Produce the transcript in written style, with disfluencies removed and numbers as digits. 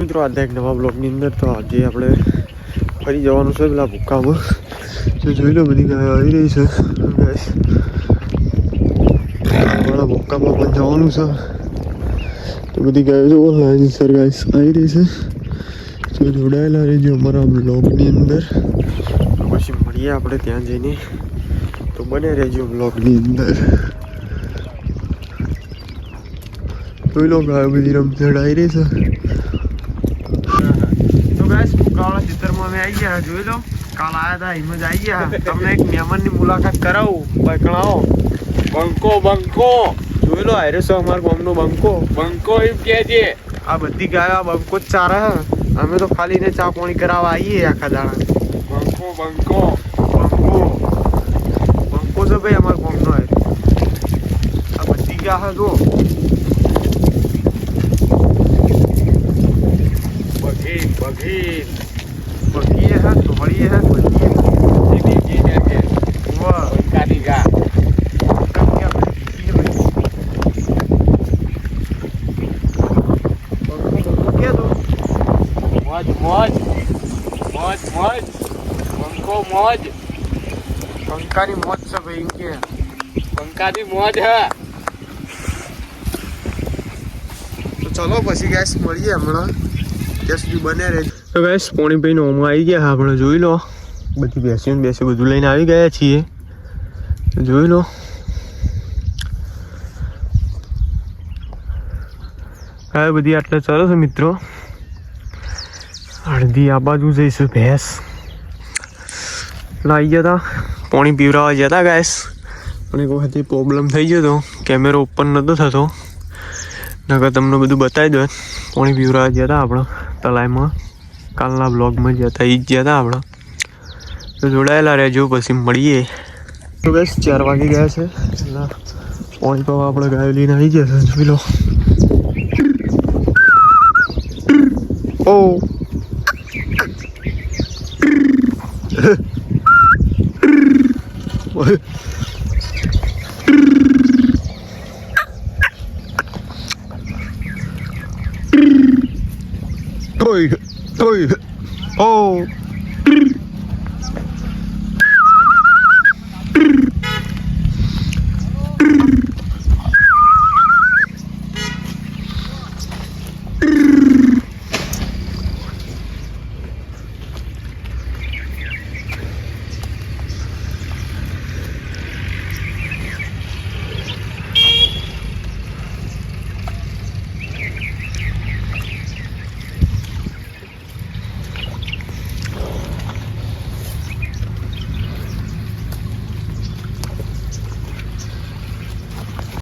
મિત્રો આજે એક નવા બ્લોગની અંદર તો આજે આપણે ફરી જવાનું છે પેલા ભૂક્કામાં. તો જોઈ લો બધી ગાયો આવી રહી છે. આપણા ભૂક્કામાં પણ જવાનું છે. તો બધી ગાયો જો લાઈન સર ગાઈસ આવી રહી છે. તો જોડાયેલા રહેજો અમારા બ્લોગની અંદર. તો પછી મળીએ આપણે ત્યાં જઈને. તો બને રહેજો બ્લોગની અંદર. જોઈ લો ગાયો બધી રમઝટ આવી રહી છે. ભૂકાવાળા ખેતરમાં અમે આવી ગયા. જોઈ લો કાલ આવ્યા હતા હિમજ આવી ગયા. તમને એક મહેમાનની મુલાકાત કરાવું બકણાઓ. બંકો બંકો જોઈ લો આયરે છે અમારા ગામનો બંકો. બંકો એમ કે છે આ બધી ગાયો આ બંકો જ ચારે. અમે તો ખાલી ને ચા પાણી કરાવવા આવીએ આખા દાડા. બંકો બંકો બંકો બંકો છે ભાઈ અમારા ગામનો. આ બધી ગાય જો बघी बघी है तोड़ी है बघी है के वो काटी का क्या बघी है क्या दो मौज मौज मौज मौज पंखो मौज पंखानी मौज सब इनके पंखानी मौज है. तो चलो પછી ગેસ મળીએ હમણાં. બને રહે તો ગેસ પોણી ભાઈ ઓમાં આવી ગયા. આપણે જોઈ લો બધી બેસી બધું લઈને આવી ગયા છીએ. જોઈ લો આ બધી આટલે ચાલો છે મિત્રો. અડધી આ બાજુ જઈશું ભેંસ આવી ગયા હતા પાણી પીવડાવવા ગયા હતા ગેસ. પણ એક વખત પ્રોબ્લેમ થઈ ગયો હતો કેમેરો ઓપન નહોતો થતો. નકર તમને બધું બતાવી દો. પાણી પીવડાવવા ગયા હતા આપણે તલાઈમાં. કાલના બ્લોગમાં ગયા હતા એ જ ગયા હતા આપણે. તો જોડાયેલા રહેજો પછી મળીએ. તો બસ 4 વાગી ગયા છે. પાણી પાવા આપણે ગાયો લઈને આવી ગયા છે. જોઈ લો ઓ Oi, oi, oh.